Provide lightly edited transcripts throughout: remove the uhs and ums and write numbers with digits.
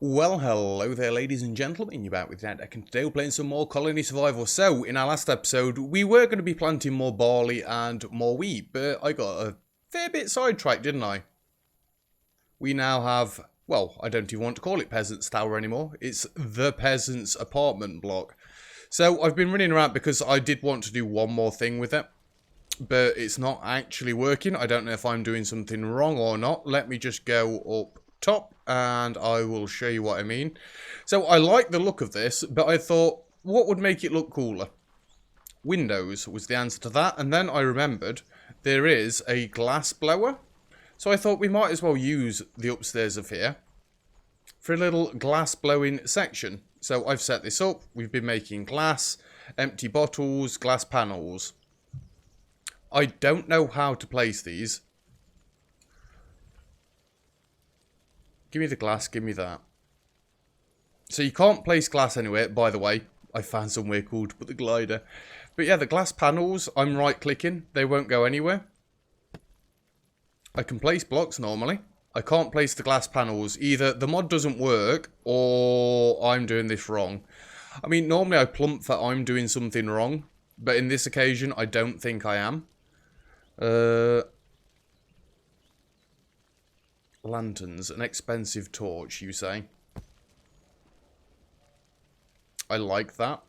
Well, hello there, ladies and gentlemen. You're back with Dad, and today we're playing some more Colony Survival. So, in our last episode, we were going to be planting more barley and more wheat, but I got a fair bit sidetracked, didn't I? We now have, well, I don't even want to call it Peasant's Tower anymore. It's the Peasant's Apartment block. So, I've been running around because I did want to do one more thing with it, but it's not actually working. I don't know if I'm doing something wrong or not. Let me just go up top and I will show you what I mean. So I like the look of this, but I thought, what would make it look cooler? Windows was the answer to that, and then I remembered there is a glass blower. So I thought we might as well use the upstairs of here for a little glass blowing section. So I've set this up. We've been making glass, empty bottles, glass panels. I don't know how to place these. Give me the glass, give me that. So you can't place glass anywhere, by the way. I found somewhere cool to put the glider. But yeah, the glass panels, I'm right clicking. They won't go anywhere. I can place blocks normally. I can't place the glass panels. Either the mod doesn't work, or I'm doing this wrong. I mean, normally I plump that I'm doing something wrong. But in this occasion, I don't think I am. Lanterns, an expensive torch, you say? I like that.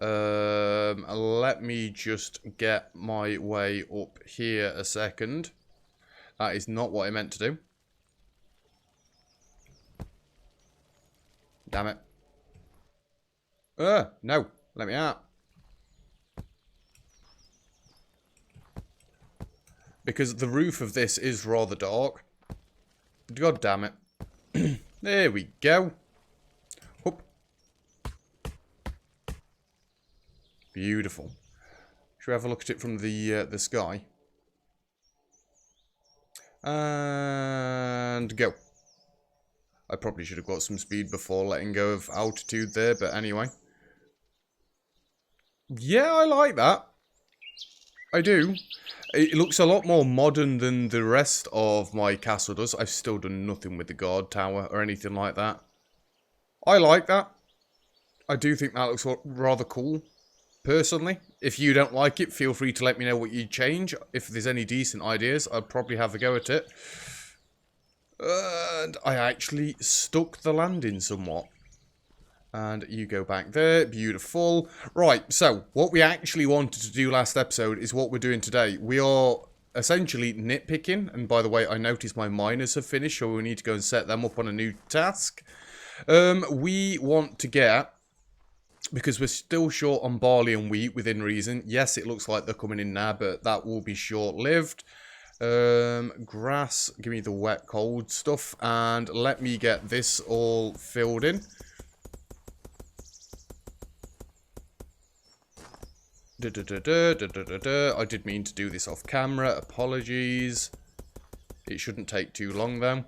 Let me just get my way up here a second. That is not what I meant to do. Damn it. No. Let me out. Because the roof of this is rather dark. God damn it. There we go. Whoop. Beautiful. Should we have a look at it from the sky? And go. I probably should have got some speed before letting go of altitude there, but anyway. Yeah, I like that. I do. It looks a lot more modern than the rest of my castle does. I've still done nothing with the guard tower or anything like that. I like that. I do think that looks rather cool, personally. If you don't like it, feel free to let me know what you'd change. If there's any decent ideas, I'd probably have a go at it. And I actually stuck the landing somewhat. And you go back there. Beautiful. Right, so what we actually wanted to do last episode is what we're doing today. We are essentially nitpicking. And by the way, I noticed my miners have finished, so we need to go and set them up on a new task. We want to get, because we're still short on barley and wheat within reason. Yes, it looks like they're coming in now, but that will be short-lived. Grass, give me the wet, cold stuff. And let me get this all filled in. I did mean to do this off camera. Apologies. It shouldn't take too long though.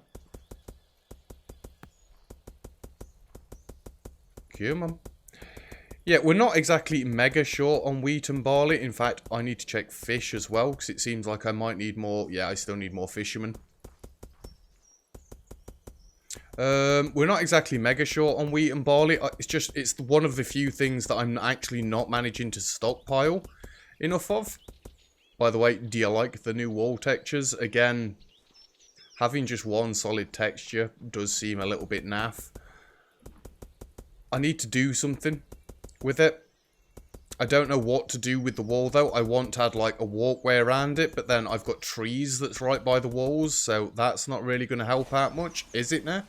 Come on. Yeah, we're not exactly mega short on wheat and barley. In fact, I need to check fish as well, because it seems like I might need more. Yeah, I still need more fishermen. We're not exactly mega short on wheat and barley. It's one of the few things that I'm actually not managing to stockpile enough of. By the way, do you like the new wall textures? Again, having just one solid texture does seem a little bit naff. I need to do something with it. I don't know what to do with the wall though. I want to add like a walkway around it, but then I've got trees that's right by the walls, so that's not really going to help out much, is it now?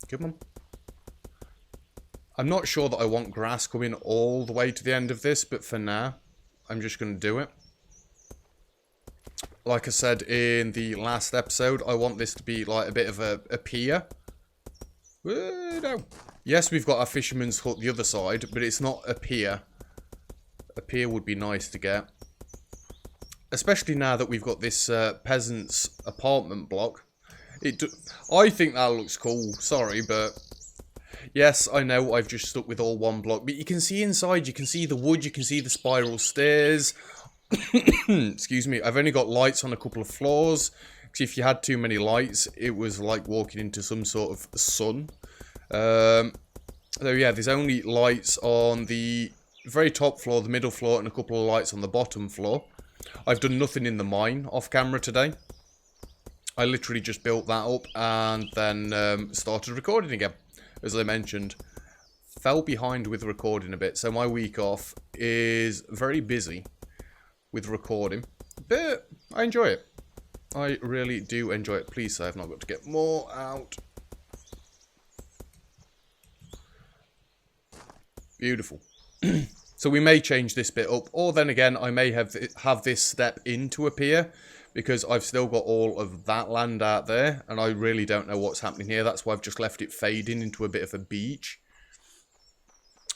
Come on. I'm not sure that I want grass coming all the way to the end of this, but for now, I'm just going to do it. Like I said in the last episode, I want this to be like a bit of a pier. No. Yes, we've got our fisherman's hut the other side, but it's not a pier. A pier would be nice to get. Especially now that we've got this peasant's apartment block. I think that looks cool. Sorry, but yes, I know I've just stuck with all one block. But you can see inside, you can see the wood, you can see the spiral stairs. Excuse me, I've only got lights on a couple of floors. Because if you had too many lights, it was like walking into some sort of sun. So yeah, there's only lights on the very top floor, the middle floor, and a couple of lights on the bottom floor. I've done nothing in the mine off camera today. I literally just built that up and then started recording again. As I mentioned, fell behind with recording a bit, so my week off is very busy with recording, but I enjoy it. I really do enjoy it. Please say I've not got to get more out. Beautiful. So we may change this bit up, or then again, I may have this step in to appear, because I've still got all of that land out there, and I really don't know what's happening here. That's why I've just left it fading into a bit of a beach.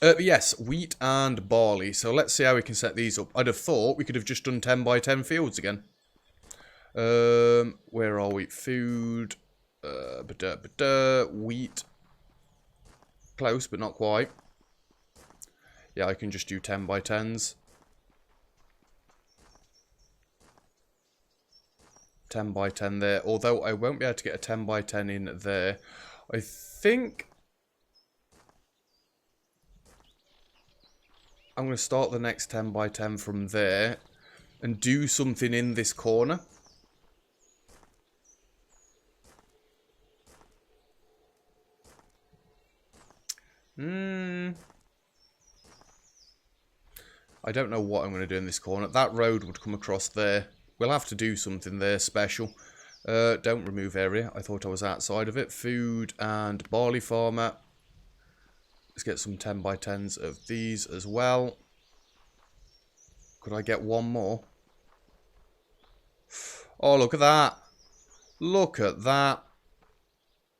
But yes, wheat and barley. So let's see how we can set these up. I'd have thought we could have just done 10 by 10 fields again. Where are we? Food. Wheat. Close, but not quite. Yeah, I can just do 10 by 10s. 10 by 10 there. Although I won't be able to get a 10 by 10 in there. I think I'm going to start the next 10 by 10 from there and do something in this corner. I don't know what I'm going to do in this corner. That road would come across there. We'll have to do something there special. Don't remove area. I thought I was outside of it. Food and barley farmer. Let's get some 10 by 10s of these as well. Could I get one more? Oh, look at that. Look at that.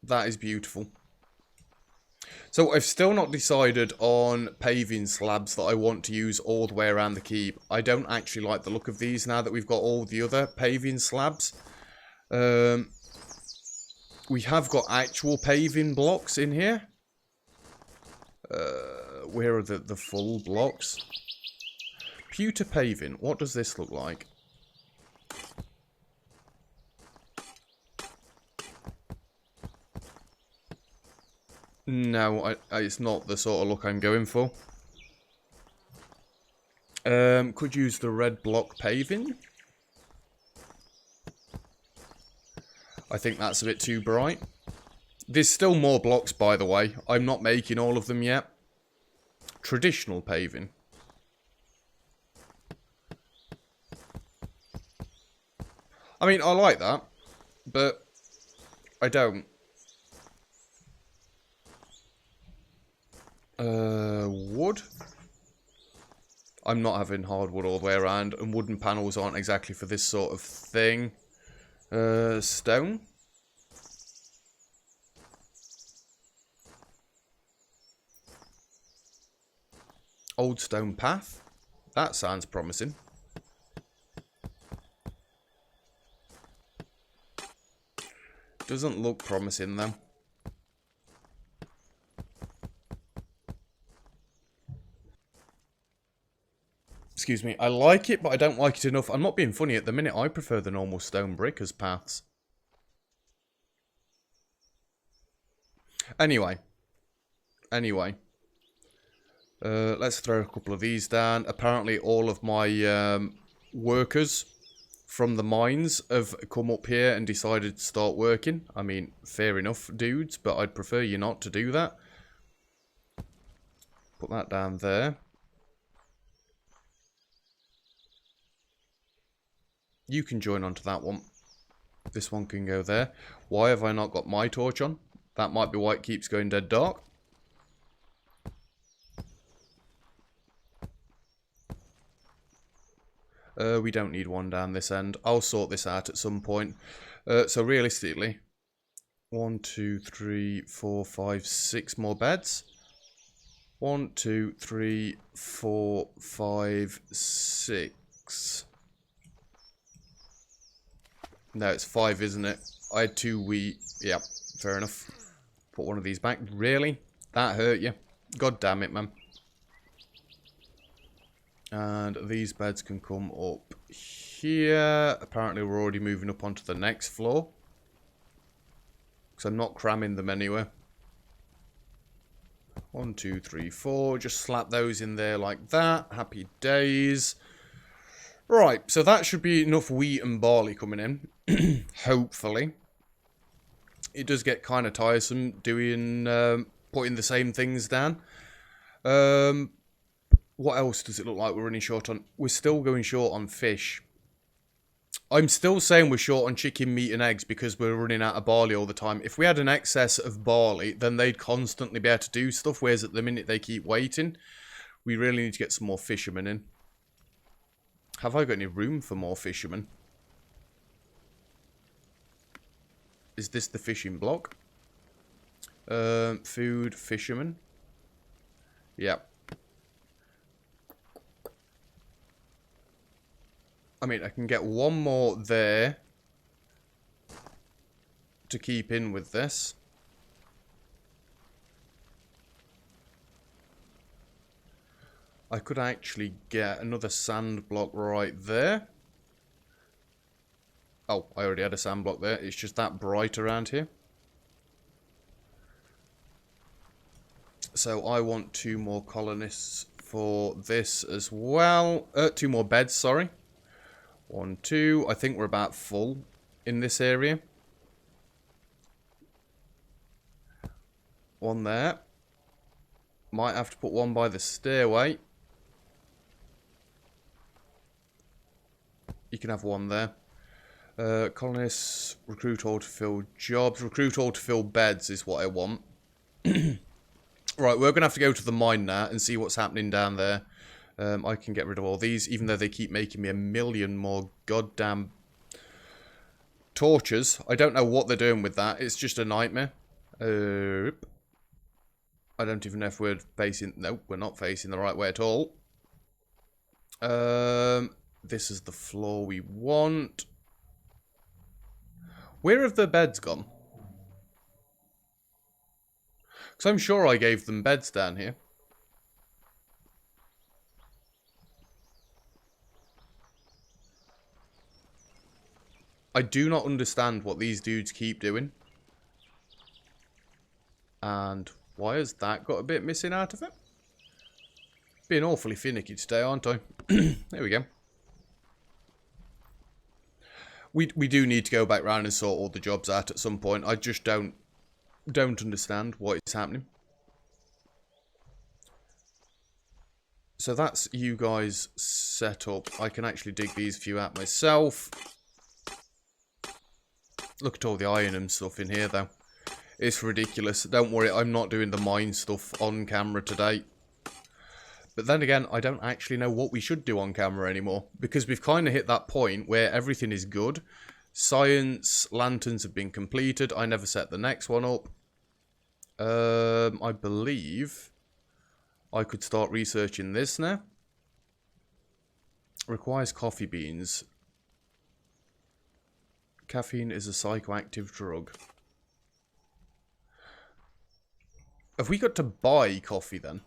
That is beautiful. So I've still not decided on paving slabs that I want to use all the way around the keep. I don't actually like the look of these now that we've got all the other paving slabs. We have got actual paving blocks in here. Where are the full blocks? Pewter paving. What does this look like? No, it's not the sort of look I'm going for. Could use the red block paving. I think that's a bit too bright. There's still more blocks, by the way. I'm not making all of them yet. Traditional paving. I mean, I like that, but I don't. Wood. I'm not having hardwood all the way around, and wooden panels aren't exactly for this sort of thing. Stone. Old stone path. That sounds promising. Doesn't look promising though. Excuse me, I like it, but I don't like it enough. I'm not being funny at the minute. I prefer the normal stone brick as paths. Anyway. Let's throw a couple of these down. Apparently all of my workers from the mines have come up here and decided to start working. I mean, fair enough, dudes, but I'd prefer you not to do that. Put that down there. You can join onto that one. This one can go there. Why have I not got my torch on? That might be why it keeps going dead dark. We don't need one down this end. I'll sort this out at some point. So realistically, 1, 2, 3, 4, 5, 6 more beds. 1, 2, 3, 4, 5, 6. No, it's 5, isn't it? I had 2 wheat. Yeah, fair enough. Put one of these back. Really? That hurt you? God damn it, man. And these beds can come up here. Apparently we're already moving up onto the next floor. Because I'm not cramming them anywhere. 1, 2, 3, 4. Just slap those in there like that. Happy days. Right, so that should be enough wheat and barley coming in. Hopefully. It does get kind of tiresome doing, putting the same things down. What else does it look like we're running short on? We're still going short on fish. I'm still saying we're short on chicken, meat and eggs because we're running out of barley all the time. If we had an excess of barley, then they'd constantly be able to do stuff, whereas at the minute they keep waiting. We really need to get some more fishermen in. Have I got any room for more fishermen? Is this the fishing block? Food, fishermen. Yep. I mean, I can get one more there to keep in with this. I could actually get another sand block right there. Oh, I already had a sand block there. It's just that bright around here. So I want 2 more colonists for this as well. 2 more beds, sorry. 1, 2. I think we're about full in this area. 1 there. Might have to put 1 by the stairway. You can have 1 there. Colonists, recruit all to fill jobs. Recruit all to fill beds is what I want. Right, we're going to have to go to the mine now and see what's happening down there. I can get rid of all these, even though they keep making me a million more goddamn torches. I don't know what they're doing with that. It's just a nightmare. I don't even know if we're facing... Nope, we're not facing the right way at all. This is the floor we want. Where have the beds gone? Because I'm sure I gave them beds down here. I do not understand what these dudes keep doing. And why has that got a bit missing out of it? Being awfully finicky today, aren't I? There we go. We do need to go back round and sort all the jobs out at some point. I just don't understand what is happening. So that's you guys set up. I can actually dig these few out myself. Look at all the iron and stuff in here, though. It's ridiculous. Don't worry, I'm not doing the mine stuff on camera today. But then again, I don't actually know what we should do on camera anymore. Because we've kind of hit that point where everything is good. Science, lanterns have been completed. I never set the next one up. I believe I could start researching this now. Requires coffee beans. Caffeine is a psychoactive drug. Have we got to buy coffee then?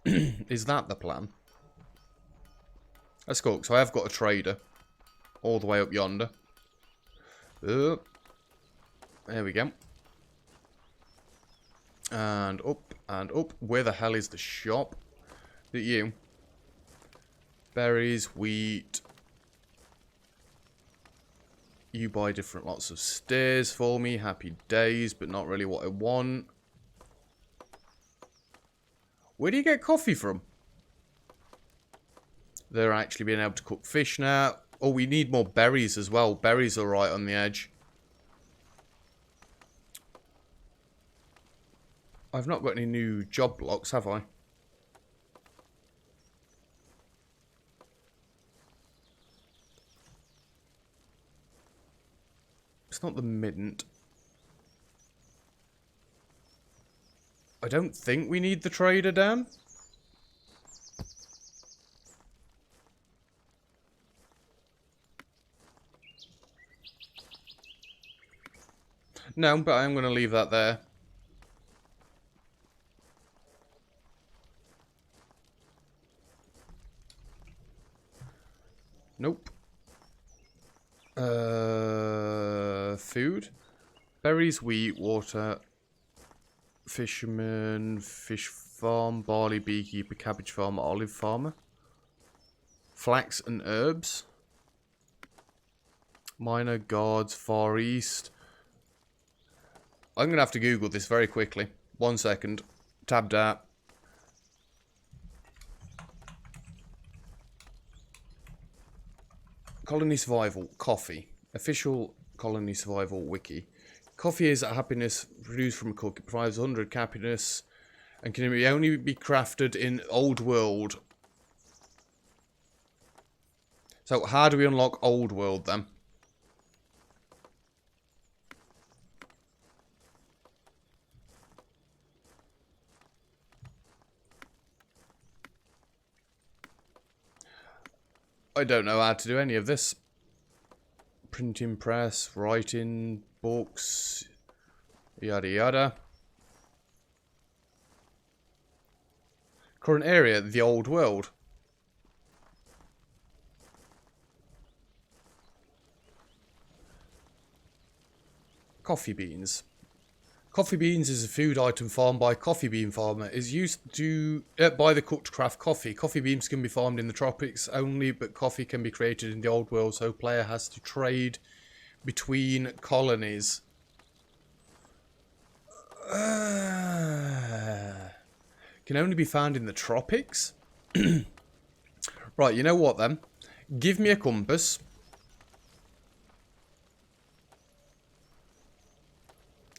Is that the plan? That's cool. So I have got a trader all the way up yonder. There we go. And up and up. Where the hell is the shop? Is it you? Berries, wheat. You buy different lots of stairs for me. Happy days, but not really what I want. Where do you get coffee from? They're actually being able to cook fish now. Oh, we need more berries as well. Berries are right on the edge. I've not got any new job blocks, have I? It's not the mint. I don't think we need the trader down. No, but I'm going to leave that there. Nope. Food. Berries, wheat, water. Fisherman, fish farm, barley, beekeeper, cabbage farmer, olive farmer. Flax and herbs. Miner, guards, Far East. I'm going to have to Google this very quickly. 1 second. Tab that. Colony survival. Coffee. Official colony survival wiki. Coffee is a happiness produced from a cook. It provides 100 happiness and can only be crafted in old world. So how do we unlock old world then? I don't know how to do any of this. Printing press, writing, books, yada yada. Current area, the old world. Coffee beans. Coffee beans is a food item farmed by a coffee bean farmer. It is used to by the cook to craft coffee. Coffee beans can be farmed in the tropics only, but coffee can be created in the old world, so player has to trade between colonies. Can only be found in the tropics? Right, you know what then? Give me a compass.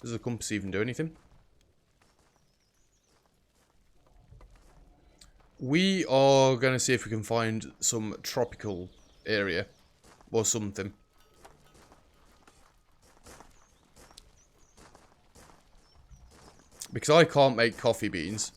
Does the compass even do anything? We are going to see if we can find some tropical area or something. Because I can't make coffee beans.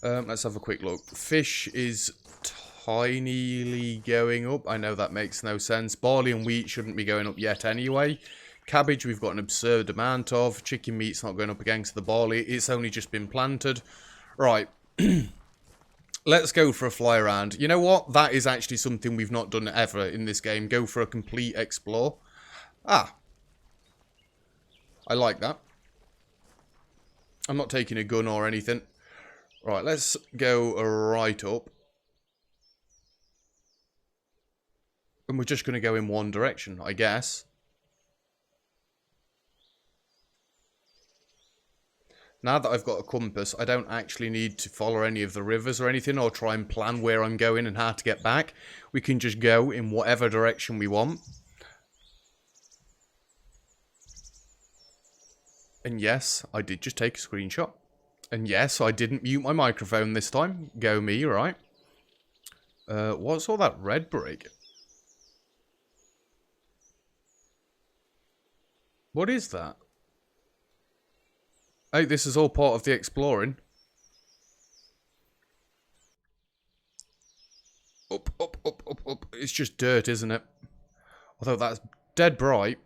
Let's have a quick look. Fish is tinily going up. I know that makes no sense. Barley and wheat shouldn't be going up yet anyway. Cabbage we've got an absurd amount of. Chicken meat's not going up against the barley. It's only just been planted. Right. Let's go for a fly around. You know what? That is actually something we've not done ever in this game. Go for a complete explore. Ah. I like that. I'm not taking a gun or anything. Right, let's go right up. And we're just going to go in one direction, I guess. Now that I've got a compass, I don't actually need to follow any of the rivers or anything, or try and plan where I'm going and how to get back. We can just go in whatever direction we want. And yes, I did just take a screenshot. And yes, I didn't mute my microphone this time. Go me, right? What's all that red brick? What is that? Hey, this is all part of the exploring. Up, up, up, up, up. It's just dirt, isn't it? Although that's dead bright.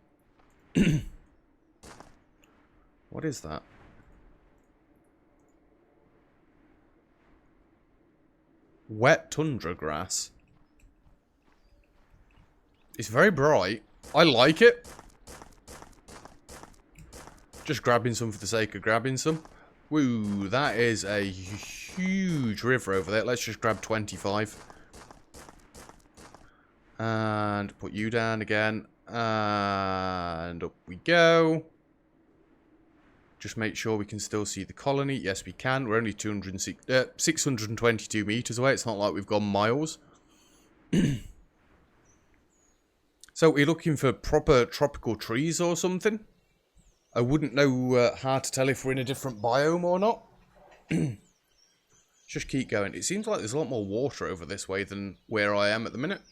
What is that? Wet tundra grass. It's very bright. I like it. Just grabbing some for the sake of grabbing some. Woo, that is a huge river over there. Let's just grab 25. And put you down again. And up we go. Just make sure we can still see the colony. Yes, we can. We're only 622 meters away. It's not like we've gone miles. So we're looking for proper tropical trees or something. I wouldn't know how to tell if we're in a different biome or not. Just keep going. It seems like there's a lot more water over this way than where I am at the minute.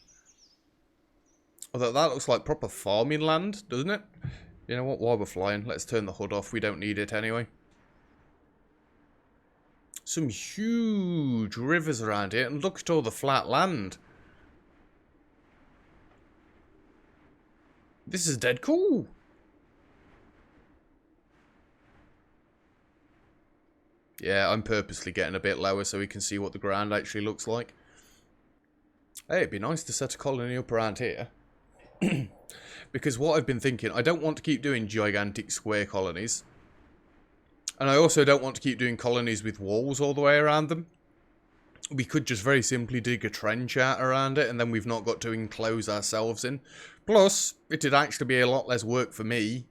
Although that looks like proper farming land, doesn't it? You know what? While we're flying, let's turn the hood off. We don't need it anyway. Some huge rivers around here. And look at all the flat land. This is dead cool. Yeah, I'm purposely getting a bit lower so we can see what the ground actually looks like. Hey, it'd be nice to set a colony up around here. Because what I've been thinking, I don't want to keep doing gigantic square colonies. And I also don't want to keep doing colonies with walls all the way around them. We could just very simply dig a trench out around it, and then we've not got to enclose ourselves in. Plus, it'd actually be a lot less work for me,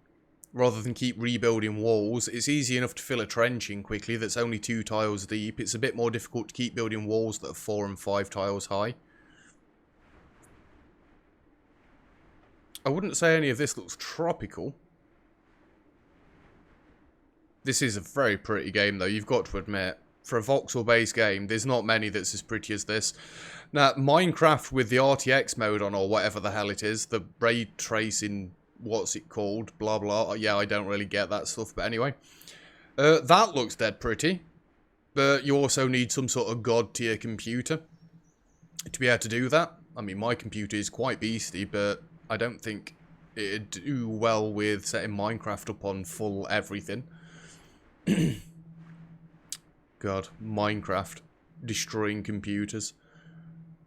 rather than keep rebuilding walls. It's easy enough to fill a trench in quickly that's only 2 tiles deep. It's a bit more difficult to keep building walls that are 4 and 5 tiles high. I wouldn't say any of this looks tropical. This is a very pretty game, though, you've got to admit. For a voxel-based game, there's not many that's as pretty as this. Now, Minecraft with the RTX mode on, or whatever the hell it is, the ray tracing, what's it called, blah blah, yeah, I don't really get that stuff, but anyway. That looks dead pretty, but you also need some sort of god-tier computer to be able to do that. I mean, my computer is quite beastly, but I don't think it'd do well with setting Minecraft up on full everything. God, Minecraft. Destroying computers.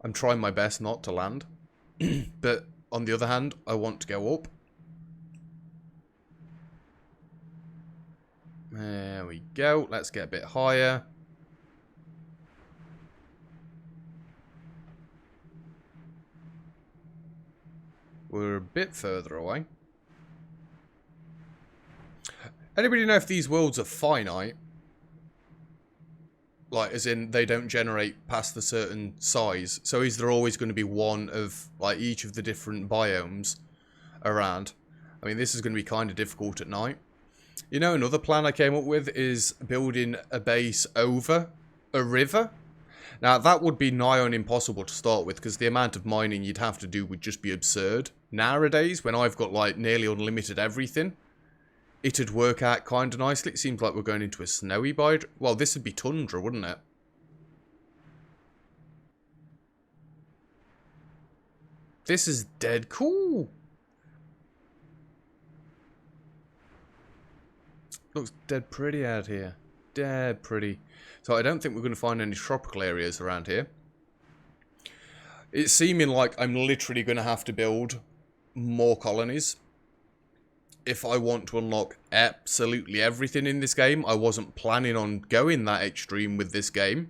I'm trying my best not to land. But, on the other hand, I want to go up. There we go. Let's get a bit higher. We're a bit further away. Anybody know if these worlds are finite? Like, as in, they don't generate past a certain size. So is there always going to be one of, like, each of the different biomes around? I mean, this is going to be kind of difficult at night. You know, another plan I came up with is building a base over a river. Now, that would be nigh on impossible to start with, because the amount of mining you'd have to do would just be absurd. Nowadays, when I've got, like, nearly unlimited everything, it'd work out kind of nicely. It seems like we're going into a snowy biome. Well, this would be tundra, wouldn't it? This is dead cool. Looks dead pretty out here. Dead pretty. So I don't think we're going to find any tropical areas around here. It's seeming like I'm literally going to have to build more colonies if I want to unlock absolutely everything in this game. I wasn't planning on going that extreme with this game.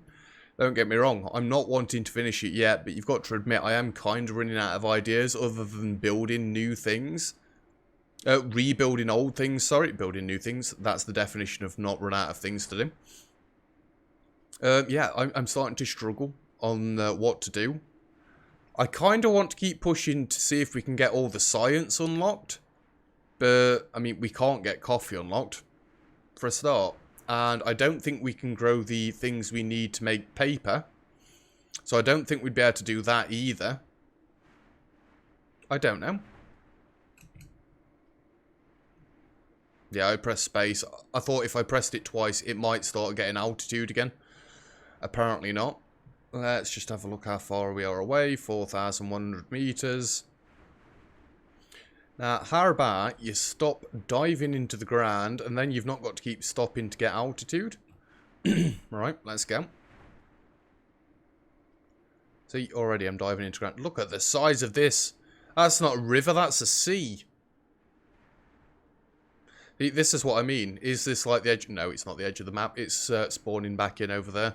Don't get me wrong, I'm not wanting to finish it yet, but you've got to admit I am kind of running out of ideas other than building new things. Rebuilding old things, sorry, building new things. That's the definition of not run out of things to do. Yeah, I'm starting to struggle on what to do. I kind of want to keep pushing to see if we can get all the science unlocked. But, I mean, we can't get coffee unlocked, for a start. And I don't think we can grow the things we need to make paper. So I don't think we'd be able to do that either. I don't know. Yeah, I pressed space. I thought if I pressed it twice, it might start getting altitude again. Apparently not. Let's just have a look how far we are away. 4,100 meters. Now, how about you stop diving into the ground, and then you've not got to keep stopping to get altitude. Right, let's go. See, already I'm diving into ground. Look at the size of this. That's not a river, that's a sea. See, this is what I mean. Is this like the edge? No, it's not the edge of the map. It's spawning back in over there.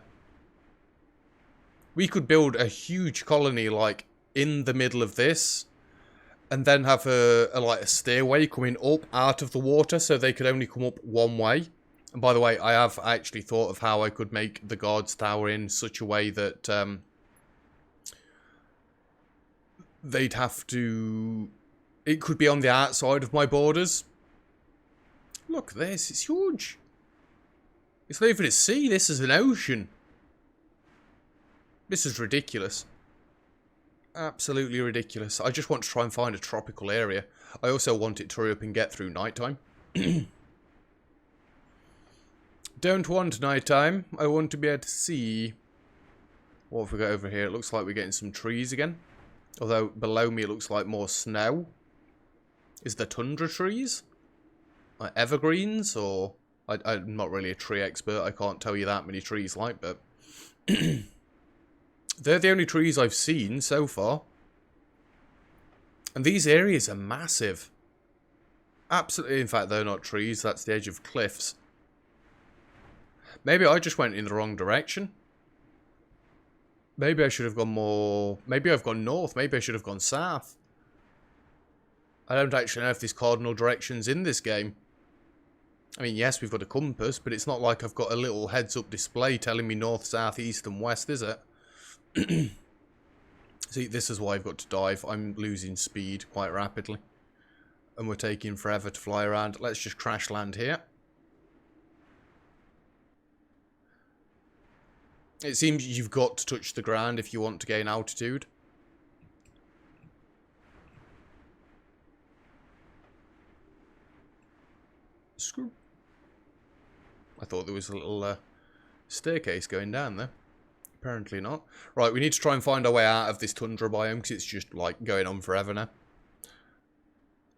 We could build a huge colony, like, in the middle of this. And then have like a stairway coming up out of the water, so they could only come up one way. And by the way, I have actually thought of how I could make the guards tower in such a way that they'd have to... It could be on the outside of my borders. Look at this, it's huge. It's not even a sea, this is an ocean. This is ridiculous. Absolutely ridiculous. I just want to try and find a tropical area. I also want it to hurry up and get through nighttime. Don't want nighttime. I want to be able to see. What have we got over here? It looks like we're getting some trees again. Although below me it looks like more snow. Is there tundra trees? Like evergreens? Or... I'm not really a tree expert. I can't tell you that many trees like, but... They're the only trees I've seen so far. And these areas are massive. Absolutely, in fact, they're not trees. That's the edge of cliffs. Maybe I just went in the wrong direction. Maybe I should have gone more... Maybe I've gone north. Maybe I should have gone south. I don't actually know if there's cardinal directions in this game. I mean, yes, we've got a compass, but it's not like I've got a little heads-up display telling me north, south, east, and west, is it? See, this is why I've got to dive. I'm losing speed quite rapidly. And we're taking forever to fly around. Let's just crash land here. It seems you've got to touch the ground if you want to gain altitude. Screw. I thought there was a little staircase going down there. Apparently not. Right, we need to try and find our way out of this tundra biome because it's just like going on forever now.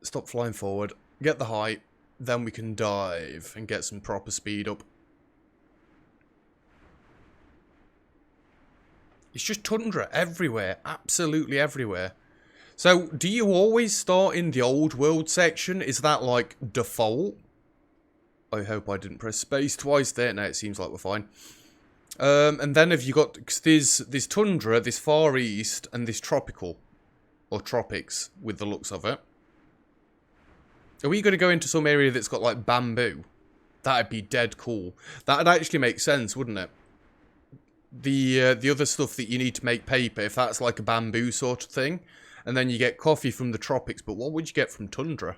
Stop flying forward. Get the height. Then we can dive and get some proper speed up. It's just tundra everywhere. Absolutely everywhere. So, do you always start in the old world section? Is that like default? I hope I didn't press space twice there. No, it seems like we're fine. And then have you got... Cause there's tundra, this far east, and this tropical. Or tropics, with the looks of it. Are we going to go into some area that's got like bamboo? That'd be dead cool. That'd actually make sense, wouldn't it? The other stuff that you need to make paper, if that's like a bamboo sort of thing, and then you get coffee from the tropics, but what would you get from tundra?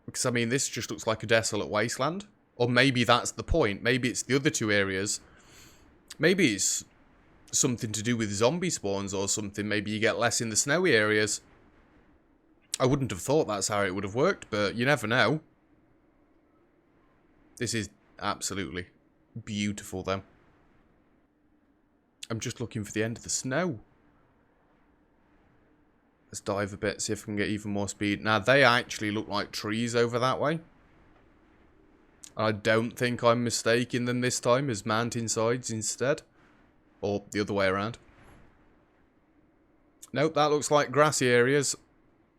Because, I mean, this just looks like a desolate wasteland. Or maybe that's the point. Maybe it's the other two areas. Maybe it's something to do with zombie spawns or something. Maybe you get less in the snowy areas. I wouldn't have thought that's how it would have worked, but you never know. This is absolutely beautiful, though. I'm just looking for the end of the snow. Let's dive a bit, see if we can get even more speed. Now, they actually look like trees over that way. I don't think I'm mistaking them this time as mountainsides instead. Or the other way around. Nope, that looks like grassy areas.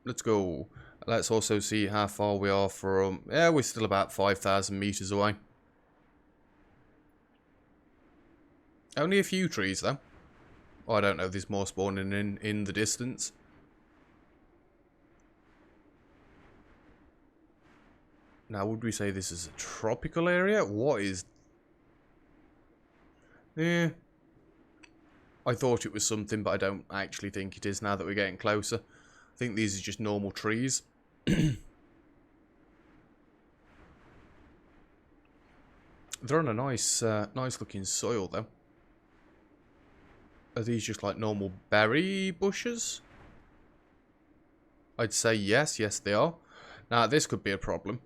Let's go. Let's also see how far we are from... Yeah, we're still about 5,000 meters away. Only a few trees, though. Oh, I don't know, there's more spawning in the distance. Now, would we say this is a tropical area? What is... Yeah. I thought it was something, but I don't actually think it is now that we're getting closer. I think these are just normal trees. They're on a nice, nice looking soil, though. Are these just like normal berry bushes? I'd say yes. Yes, they are. Now, this could be a problem.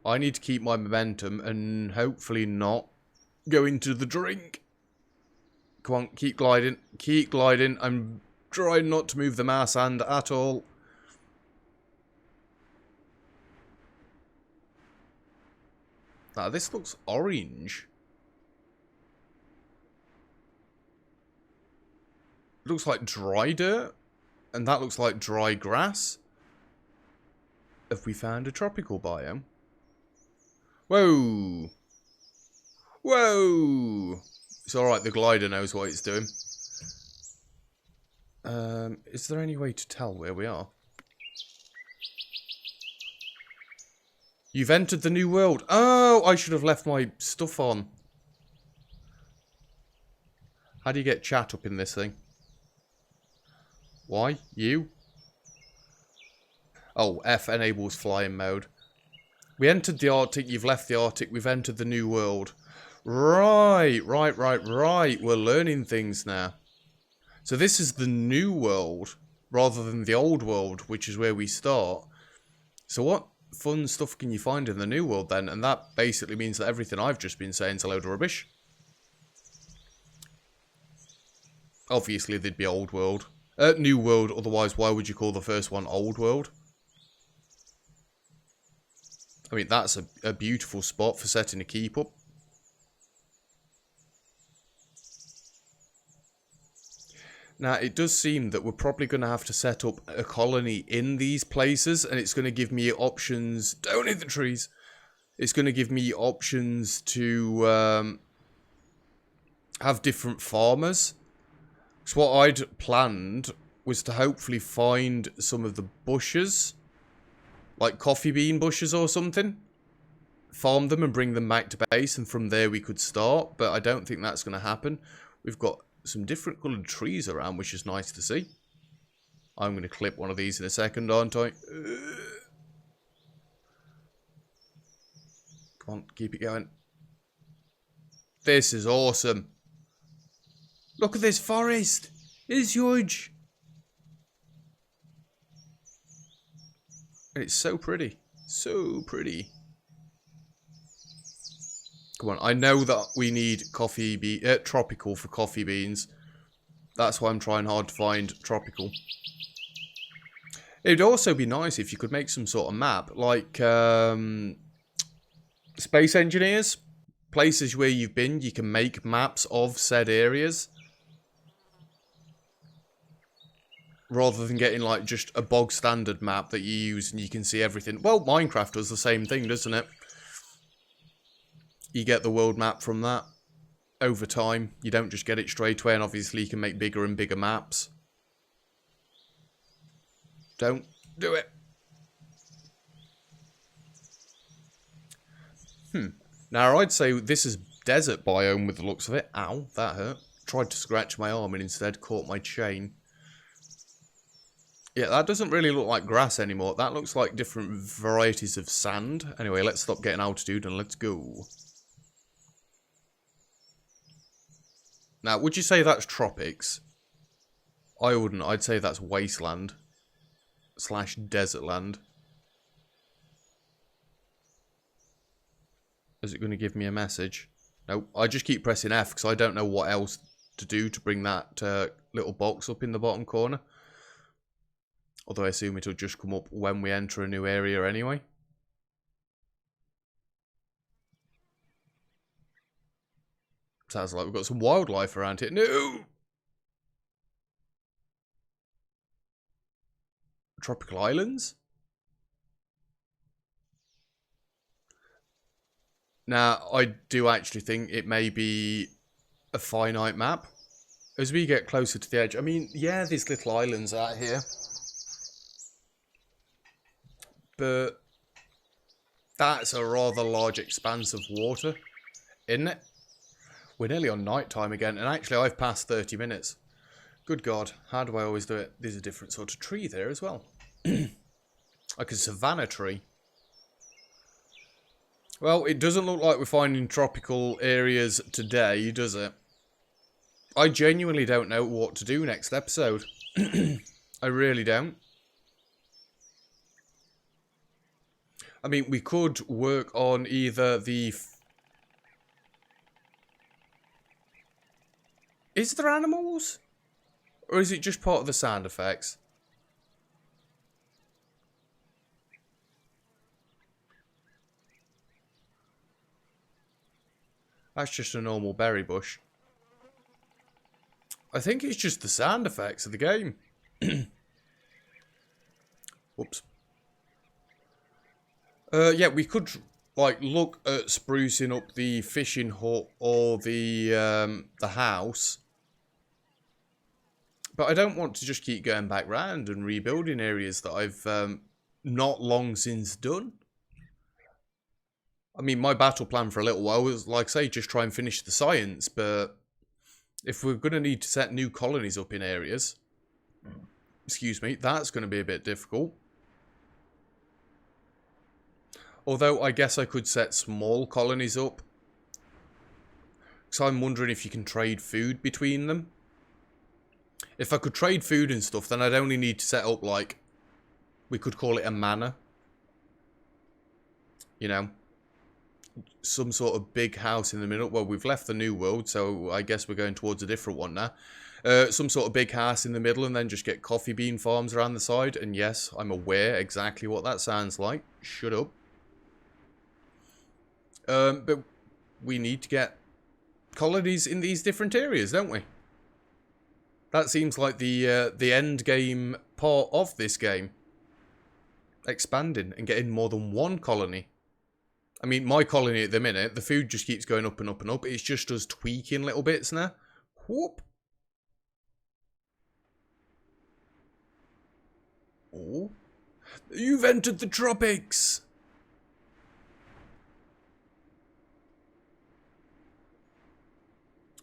I need to keep my momentum and hopefully not go into the drink. Come on, keep gliding. Keep gliding. I'm trying not to move the mouse hand at all. Now, this looks orange. It looks like dry dirt. And that looks like dry grass. Have we found a tropical biome? Whoa! Whoa! It's alright, the glider knows what it's doing. Is there any way to tell where we are? You've entered the new world. Oh, I should have left my stuff on. How do you get chat up in this thing? Why? You? Oh, F enables flying mode. We entered the Arctic, you've left the Arctic, we've entered the new world. Right. We're learning things now. So this is the new world, rather than the old world, which is where we start. So what fun stuff can you find in the new world then? And that basically means that everything I've just been saying is a load of rubbish. Obviously there'd be old world. New world, otherwise why would you call the first one old world? I mean, that's a beautiful spot for setting a keep up. Now, it does seem that we're probably going to have to set up a colony in these places, and it's going to give me options. Don't hit the trees. It's going to give me options to have different farmers. So what I'd planned was to hopefully find some of the bushes, like coffee bean bushes or something, farm them and bring them back to base, and from there we could start, but I don't think that's going to happen. We've got some different coloured trees around, which is nice to see. I'm going to clip one of these in a second, aren't I? Come on, keep it going. This is awesome. Look at this forest. It's huge. And it's so pretty. So pretty. Come on, I know that we need tropical for coffee beans. That's why I'm trying hard to find tropical. It'd also be nice if you could make some sort of map, like Space Engineers. Places where you've been, you can make maps of said areas. Rather than getting like just a bog standard map that you use and you can see everything. Well, Minecraft does the same thing, doesn't it? You get the world map from that over time. You don't just get it straight away, and obviously you can make bigger and bigger maps. Don't do it. Now, I'd say this is desert biome with the looks of it. Ow, that hurt. Tried to scratch my arm and instead caught my chain. Yeah, that doesn't really look like grass anymore. That looks like different varieties of sand. Anyway, let's stop getting altitude and let's go. Now, would you say that's tropics? I wouldn't. I'd say that's wasteland. / desert land. Is it going to give me a message? No, I just keep pressing F because I don't know what else to do to bring that little box up in the bottom corner. Although I assume it'll just come up when we enter a new area anyway. Sounds like we've got some wildlife around here. No! Tropical islands? Now, I do actually think it may be a finite map. As we get closer to the edge, I mean, yeah, there's little islands out here. But that's a rather large expanse of water, isn't it? We're nearly on night time again, and actually I've passed 30 minutes. Good God, how do I always do it? There's a different sort of tree there as well. Like a savanna tree. Well, it doesn't look like we're finding tropical areas today, does it? I genuinely don't know what to do next episode. I really don't. I mean, we could work on either the... Is there animals? Or is it just part of the sound effects? That's just a normal berry bush. I think it's just the sound effects of the game. Whoops. Yeah, we could like look at sprucing up the fishing hut or the house. But I don't want to just keep going back round and rebuilding areas that I've not long since done. I mean, my battle plan for a little while was, like I say, just try and finish the science, but if we're going to need to set new colonies up in areas, excuse me, that's going to be a bit difficult. Although, I guess I could set small colonies up. So I'm wondering if you can trade food between them. If I could trade food and stuff, then I'd only need to set up, like, we could call it a manor. You know, some sort of big house in the middle. Well, we've left the new world, so I guess we're going towards a different one now. Some sort of big house in the middle, and then just get coffee bean farms around the side. And yes, I'm aware exactly what that sounds like. Shut up. But we need to get colonies in these different areas, don't we? That seems like the end game part of this game. Expanding and getting more than one colony. I mean, my colony at the minute, the food just keeps going up and up and up. It's just us tweaking little bits now. Whoop. Oh. You've entered the tropics!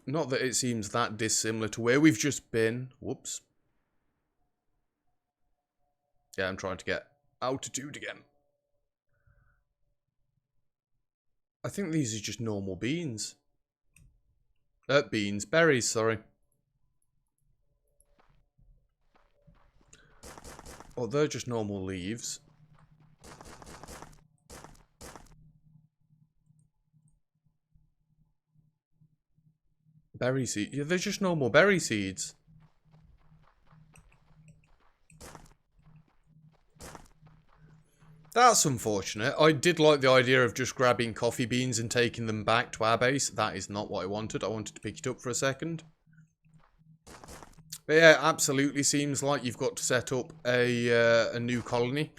Not that it seems that dissimilar to where we've just been. Whoops. Yeah, I'm trying to get altitude again. I think these are just normal beans. Berries, sorry. Oh, they're just normal leaves. Berry seeds. Yeah, they're just normal berry seeds. That's unfortunate. I did like the idea of just grabbing coffee beans and taking them back to our base. That is not what I wanted. I wanted to pick it up for a second. But yeah, absolutely seems like you've got to set up a new colony.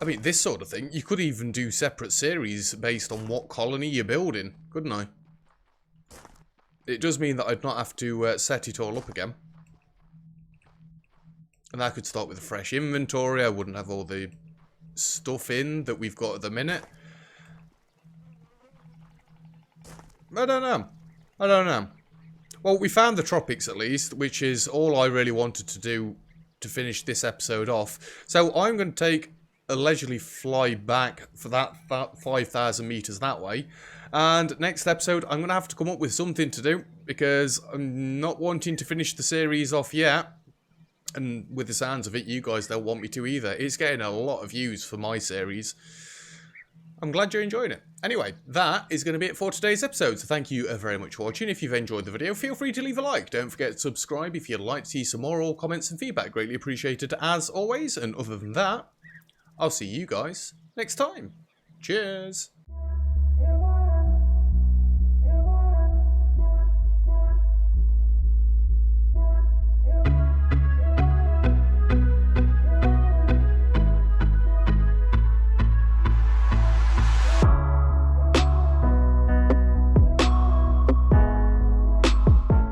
I mean, this sort of thing, you could even do separate series based on what colony you're building, couldn't I? It does mean that I'd not have to set it all up again. And I could start with a fresh inventory. I wouldn't have all the stuff in that we've got at the minute. I don't know. I don't know. Well, we found the tropics at least, which is all I really wanted to do to finish this episode off. So I'm going to take a leisurely fly back for that 5,000 meters that way. And next episode, I'm going to have to come up with something to do because I'm not wanting to finish the series off yet. And with the sounds of it, you guys don't want me to either. It's getting a lot of views for my series. I'm glad you're enjoying it. Anyway, that is going to be it for today's episode. So thank you very much for watching. If you've enjoyed the video, feel free to leave a like. Don't forget to subscribe if you'd like to see some more. All comments and feedback greatly appreciated as always. And other than that, I'll see you guys next time. Cheers.